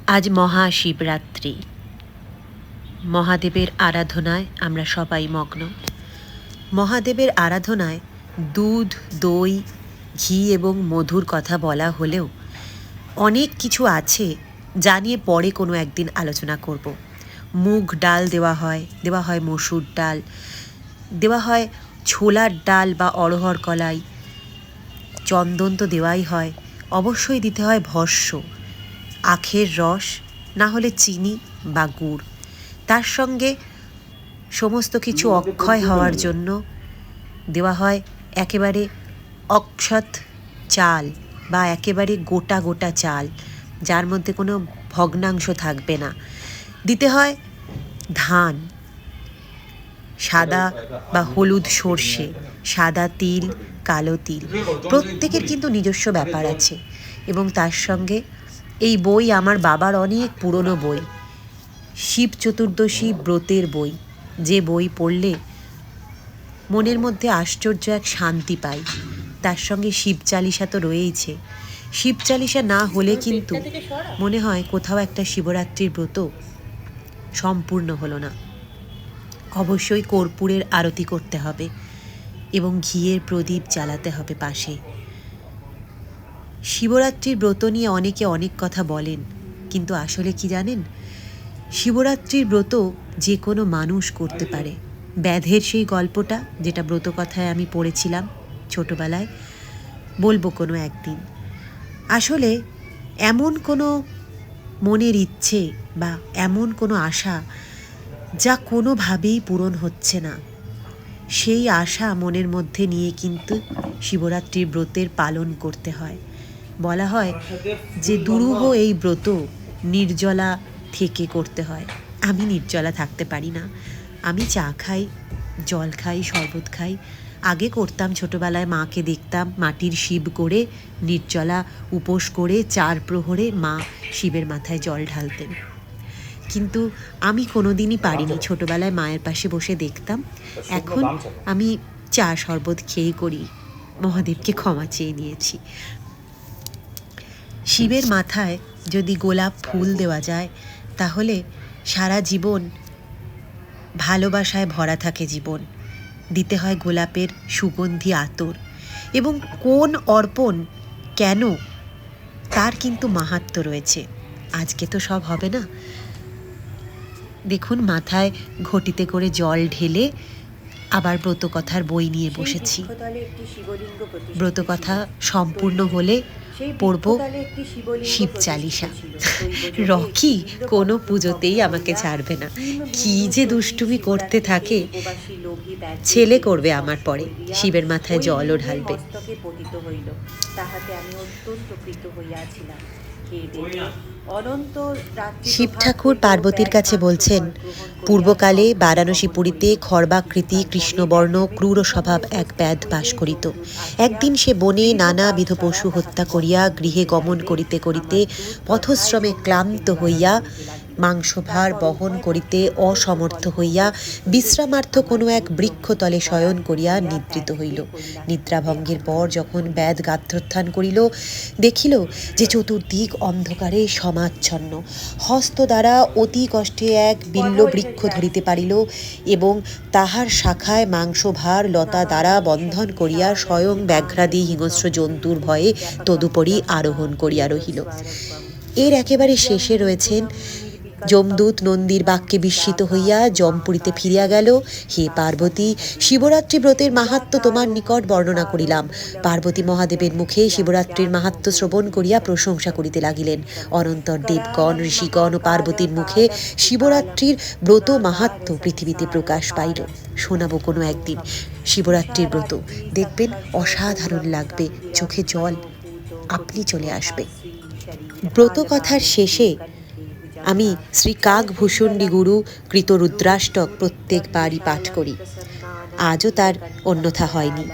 আজ মহাশিবরাত্রি। মহাদেবের আরাধনায় আমরা সবাই মগ্ন। মহাদেবের আরাধনায় দুধ, দই, ঘি এবং মধুর কথা বলা হলেও অনেক কিছু আছে যা নিয়ে পরে কোনো একদিন আলোচনা করব। মুগ ডাল দেওয়া হয় মসুর ডাল, দেওয়া হয় ছোলার ডাল বা অড়হর কলাই, চন্দন তো দেওয়াই হয়, অবশ্যই দিতে হয় ভস্য, আখের রস, না হলে চিনি বা গুড়। তার সঙ্গে সমস্ত কিছু অক্ষয় হওয়ার জন্য দেওয়া হয় একেবারে অক্ষত চাল বা একেবারে গোটা গোটা চাল, যার মধ্যে কোনো ভগ্নাংশ থাকবে না। দিতে হয় ধান, সাদা বা হলুদ সর্ষে, সাদা তিল, কালো তিল, প্রত্যেকের কিন্তু নিজস্ব ব্যাপার আছে। এবং তার সঙ্গে এই বই আমার বাবার অনেক পুরনো বই, শিব চতুর্দশী ব্রতের বই, যে বই পড়লে মনের মধ্যে আশ্চর্য এক শান্তি পাই। তার সঙ্গে শিব চালিসা তো রয়েইছে। শিব চালিসা না হলে কিন্তু মনে হয় কোথাও একটা শিবরাত্রির ব্রত সম্পূর্ণ হলো না। অবশ্যই কর্পূরের আরতি করতে হবে এবং ঘিয়ের প্রদীপ জ্বালাতে হবে পাশে। শিবরাত্রির ব্রত নিয়ে অনেকে অনেক কথা বলেন, কিন্তু আসলে কি জানেন, শিবরাত্রির ব্রত যে কোনো মানুষ করতে পারে। ব্যাধের সেই গল্পটা, যেটা ব্রত কথায় আমি পড়েছিলাম ছোটবেলায়, বলবো কোনো একদিন। আসলে এমন কোনো মনের ইচ্ছে বা এমন কোনো আশা যা কোনোভাবেই পূরণ হচ্ছে না, সেই আশা মনের মধ্যে নিয়ে কিন্তু শিবরাত্রির ব্রতের পালন করতে হয়। বলা হয় যে দুরূহ এই ব্রত নির্জলা থেকে করতে হয়। আমি নির্জলা থাকতে পারি না। আমি চা খাই, জল খাই, শরবত খাই। আগে করতাম ছোটোবেলায়, মাকে দেখতাম মাটির শিব করে নির্জলা উপোস করে 4 প্রহরে মা শিবের মাথায় জল ঢালতেন। কিন্তু আমি কোনো দিনই পারিনি। ছোটোবেলায় মায়ের পাশে বসে দেখতাম। এখন আমি চা শরবত খেয়েই করি। মহাদেবকে ক্ষমা চেয়ে নিয়েছি। শিবের মাথায় যদি গোলাপ ফুল দেওয়া যায়, তাহলে সারা জীবন ভালোবাসায় ভরা থাকে জীবন। দিতে হয় গোলাপের সুগন্ধি আতর। এবং কোন অর্পণ কেন, তার কিন্তু মাহাত্ম্য রয়েছে। আজকে তো সব হবে না। দেখুন, মাথায় ঘটিতে করে জল ঢেলে আবার ব্রতকথার বই নিয়ে বসেছি। ব্রতকথা সম্পূর্ণ হলে পড়ব শিব চালিসা। রকি কোনো পুজোতেই আমাকে ছাড়বে না। কি যে দুষ্টুমি করতে থাকে। ছেলে করবে আমার পরে, শিবের মাথায় জলও ঢালবে। শিব ঠাকুর পার্বতীর কাছে বলছেন, পূর্বকালে বারাণসীপুরীতে খর্বাকৃতি কৃষ্ণবর্ণ ক্রূর স্বভাব এক ব্যাধ বাস করিত। একদিন সে বনে নানাবিধ পশু হত্যা করিয়া গৃহে গমন করিতে করিতে পথশ্রমে ক্লান্ত হইয়া মাংসভার বহন করিতে অসমর্থ হইয়া বিশ্রামার্থ কোনো এক বৃক্ষতলে শয়ন করিয়া নিদ্রিত হইল। নিদ্রাভঙ্গের পর যখন ব্যাধ গাত্রোত্থান করিল, দেখিল যে চতুর্দিক অন্ধকারে সমাচ্ছন্ন। হস্ত দ্বারা অতি কষ্টে এক বিল্ল বৃক্ষ ধরিতে পারিল এবং তাহার শাখায় মাংসভার লতা দ্বারা বন্ধন করিয়া স্বয়ং ব্যাঘ্রাদি হিংস্র জন্তুর ভয়ে তদুপরি আরোহণ করিয়া রহিল। এর একেবারে শেষে রয়েছেন, যমদূত নন্দীর বাক্যে বিস্মিত হইয়া যমপুরীতে ফিরিয়া গেল। হে পার্বতী, শিবরাত্রি ব্রতের মাহাত্ম্য তোমার নিকট বর্ণনা করিলাম। পার্বতী মহাদেবের মুখে শিবরাত্রির মাহাত্ম্য শ্রবণ করিয়া প্রশংসা করিতে লাগিলেন। অনন্তর দেবগণ, ঋষিগণ ও পার্বতীর মুখে শিবরাত্রির ব্রত মাহাত্ম্য পৃথিবীতে প্রকাশ পাইল। শোনাবো কোনো একদিন শিবরাত্রির ব্রত, দেখবেন অসাধারণ লাগবে, চোখে জল আপনি চলে আসবে। ব্রত কথার শেষে আমি শ্রী কাকভূষণ্ডী গুরু কৃত রুদ্রাষ্টক প্রত্যেকবারই পাঠ করি। আজও তার অন্যথা হয়নি।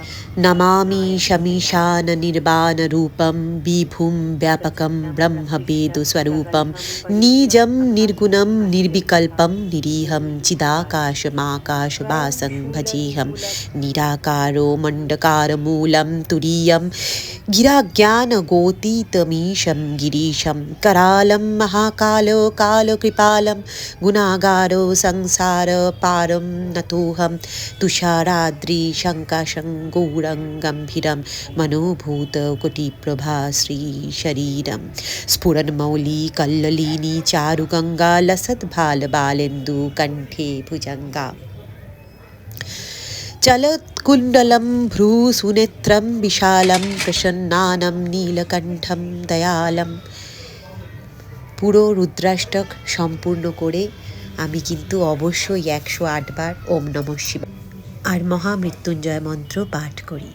নমামি শমীশান নির্বাণ রূপম বিভুম ব্যাপকম ব্রহ্মবেদ স্বরূপম নিজম নির্গুণম নির্বিকল্পম নিরীহম চিদাকাশমাকাশ বাসং ভজেহম নিরাকারো মণ্ডকার মূলম তুরীয়ম गिराज्ञानगोतीतमीशं गिरीशं करालं महाकालो कालकृपालं गुणागारो संसारपारं नतोऽहं तुषाराद्रिशङ्काशं गौरं गम्भीरं मनोभूतकोटिप्रभा श्रीशरीरं स्फुरन्मौली कल्ललिनी चारुगङ्गा लसद्भालबालेन्दु कण्ठे भुजङ्गा चलत्कुण्डलं भ्रूसुनेत्रं विशालं प्रसन्नानं নীলকণ্ঠম দয়ালম। পুরো রুদ্রাষ্টক সম্পূর্ণ করে আমি কিন্তু অবশ্যই 108 বার ওম নমঃ শিবায় আর মহামৃত্যুঞ্জয় মন্ত্র পাঠ করি।